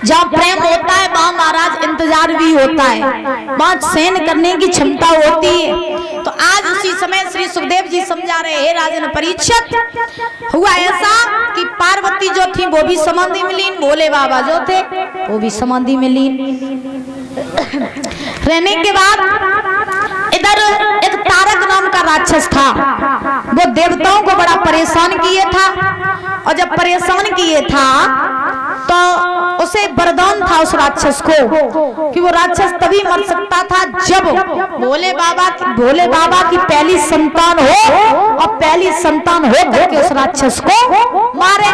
जहाँ प्रेम होता है वहाँ महाराज इंतजार भी होता है, वहाँ सहन करने की क्षमता होती है। तो आज उसी समय श्री सुखदेव जी समझा रहे हैं, राजन परीक्षित, हुआ ऐसा कि पार्वती जो थी वो भी समाधि में लीन, भोले बाबा जो थे वो भी समाधि में लीन रहने के बाद इधर एक तारक नाम का राक्षस था, वो देवताओं को बड़ा परेशान किए था। और जब परेशान किए था तो उसे वरदान था उस राक्षस को कि वो राक्षस तभी मर सकता था जब भोले बाबा की पहली संतान हो, और पहली संतान हो करके उस राक्षस को मारे।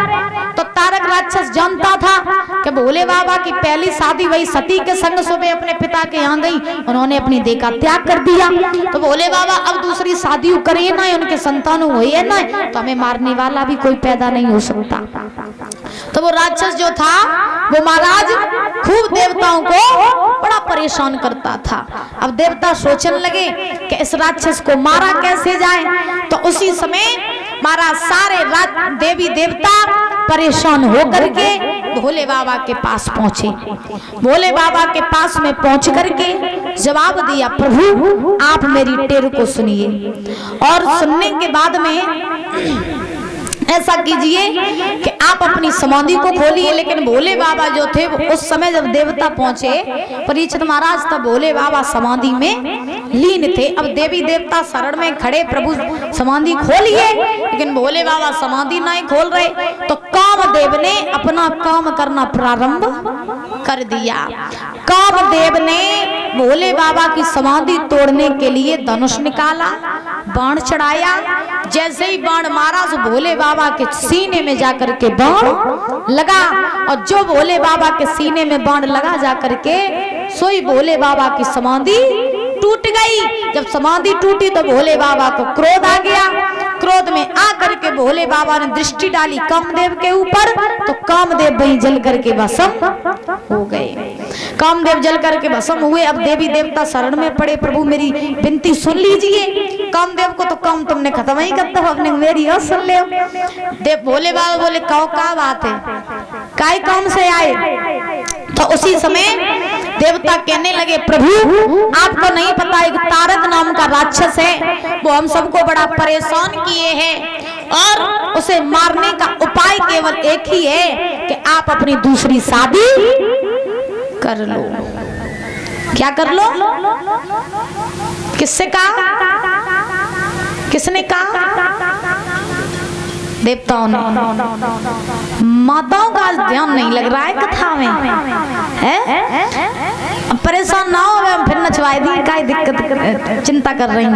तो तारक राक्षस जानता था कि भोले बाबा की पहली शादी वही सती के संग सुबह अपने पिता के यहाँ गई, उन्होंने अपनी देह का त्याग कर दिया। तो भोले बाबा अब दूसरी शादी करे ना, उनके संतान हुए ना, तो हमें मारने वाला भी कोई पैदा नहीं हो सकता। तो वो राक्षस जो था वो महाराज खूब देवताओं को बड़ा परेशान करता था। अब देवता सोचने लगे कि इस राक्षस को मारा कैसे जाए। तो उसी समय महाराज सारे देवी देवता परेशान होकर के भोले बाबा के पास पहुंचे। भोले बाबा के पास में पहुंच करके जवाब दिया, प्रभु आप मेरी टेर को सुनिए, और सुनने के बाद में ऐसा कीजिए कि आप अपनी समाधि को खोलिए। लेकिन भोले बाबा जो थे उस समय जब देवता पहुंचे परीक्षित महाराज, तब भोले बाबा समाधि में लीन थे। अब देवी देवता शरण में खड़े, प्रभु समाधि खोलिए, लेकिन भोले बाबा समाधि नहीं खोल रहे। तो कामदेव ने अपना काम करना प्रारंभ कर दिया। कामदेव ने भोले बाबा की समाधि तोड़ने के लिए धनुष निकाला, बाण चढ़ाया। जैसे ही बाण मारा तो भोले बाबा के सीने में जाकर के बाण लगा, और जो भोले बाबा के सीने में बाण लगा जाकर के सोई भोले बाबा की समाधि टूट गई। जब समाधि टूटी तो भोले बाबा को क्रोध आ गया। क्रोध में आकर के भोले बाबा ने दृष्टि डाली कामदेव के ऊपर, तो कामदेव वहीं जल करके भस्म हो गए। कामदेव जल करके भस्म हुए। अब देवी देवता शरण में पड़े, प्रभु मेरी विनती सुन लीजिए। कामदेव को तो काम तुमने खत्म ही करता हो, अपने मेरी और सुन ले। देव भोले बाबा बोले, कहो क्या बात है, काय काम से आए। तो उसी समय देवता कहने लगे, प्रभु आपको नहीं पता एक तारक नाम का राक्षस है, वो हम सबको बड़ा परेशान किए हैं, और उसे मारने का उपाय केवल एक ही है कि आप अपनी दूसरी शादी कर लो। क्या कर लो? किससे कहा? किसने कहा? देवताओं ने। माताओं का आज ध्यान नहीं लग रहा है कथा में, है? परेशान ना हो, हम फिर नचवाई दी, काय दिक्कत चिंता कर रही हूँ।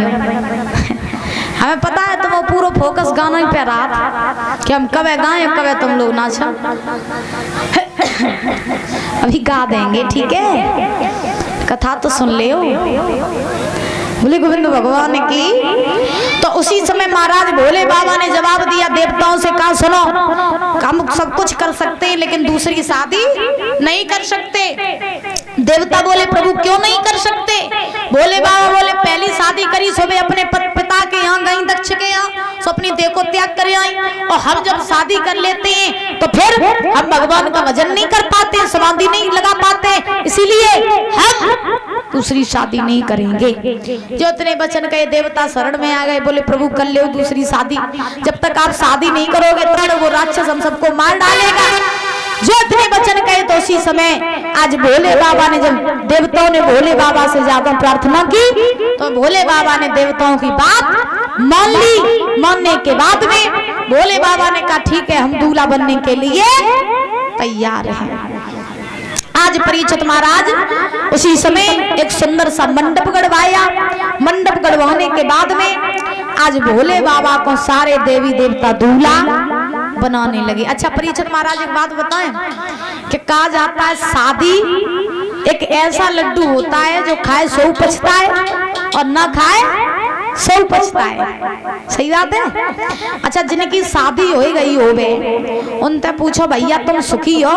हमें पता है तो वो पूरा फोकस गाना ही पे रहा था कि हम कब गाएं कब तुम लोग नाचा। अभी गा देंगे, ठीक है, कथा तो सुन ले। बोले गोविंद भगवान की। तो उसी समय महाराज भोले बाबा ने जवाब दिया, देवताओं से कहा सुनो, हम सब कुछ कर सकते हैं लेकिन दूसरी शादी नहीं कर सकते। देवता बोले, प्रभु क्यों नहीं कर सकते? भोले बाबा बोले, पहली शादी करी सुबह अपने पिता के यहाँ गई, दक्ष के यहाँ, सो अपनी देह को त्याग कर आई। और हम जब शादी कर लेते हैं तो फिर हम भगवान का भजन नहीं कर पाते, समाधि नहीं लगा पाते, इसीलिए हम दूसरी शादी नहीं करेंगे। जो इतने वचन कहे देवता शरण में आ गए, बोले प्रभु कर ले दूसरी शादी, जब तक आप शादी नहीं करोगे तब वो राक्षस हम सबको मार डालेगा। जो इतने वचन कहे तो उसी समय आज भोले बाबा ने, जब देवताओं ने भोले बाबा से ज्यादा प्रार्थना की तो भोले बाबा ने देवताओं की बात मान ली। मानने के बाद में भोले बाबा ने कहा ठीक है, हम दूल्हा बनने के लिए तैयार हैं। आज परीक्षित महाराज उसी समय एक सुंदर सा मंडप गढ़वाया। मंडप गढ़वाने के बाद में आज भोले बाबा को सारे देवी देवता दूल्हा बनाने लगे। अच्छा परीक्षित महाराज एक बात बताएं कि कहा जाता है शादी एक ऐसा लड्डू होता है जो खाए सो पछता है और ना खाए सो पछता है। सही बात है। अच्छा जिनकी शादी हो गई हो बे, उनसे पूछो भैया तुम सुखी हो?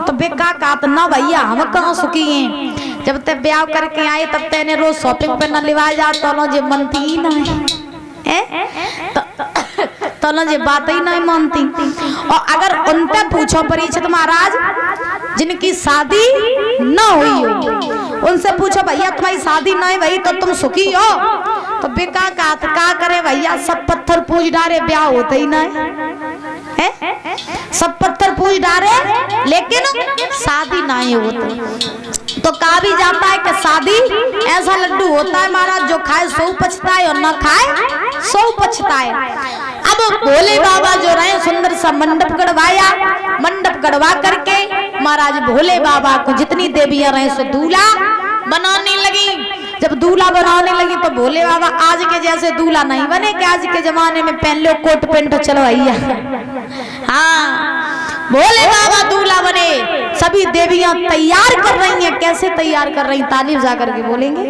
तो बे का कहत ना भैया हम कहाँ सुखी हैं, जब तक ब्याह करके आए तब तेने रोज शॉपिंग पे न लिवा जाता नो जे मनती ही ना है। तो तो ना ये बात ही नहीं मानती। और अगर उनसे पूछो परीक्षित महाराज जिनकी शादी न हुई हो, उनसे पूछो भैया तुम्हारी शादी नहीं भई तो तुम सुखी हो, तो बेका का करे भैया, सब पत्थर पूज डारे, ब्याह होते ही नहीं है, सब पत्थर पूज डारे लेकिन शादी नहीं होती। तो कहा भी जाता है कि शादी ऐसा लड्डू होता है महाराज, जो खाए सौ पछताए और न खाए सौ पछताए। अब भोले बाबा जो रहे सुंदर सा मंडप गढ़वाया, मंडप गढ़वा करके महाराज भोले बाबा को जितनी देवियां रहे सो दूल्हा बनाने लगी। जब दूल्हा बनाने लगी तो भोले बाबा आज के जैसे दूल्हा नहीं बने कि आज के जमाने में पहन लो कोट पेंट चलो भैया। हाँ, भोले बाबा दूल्हा बने। सभी देवियां तैयार कर रही हैं। कैसे तैयार कर रही, तालीम जाकर के बोलेंगे।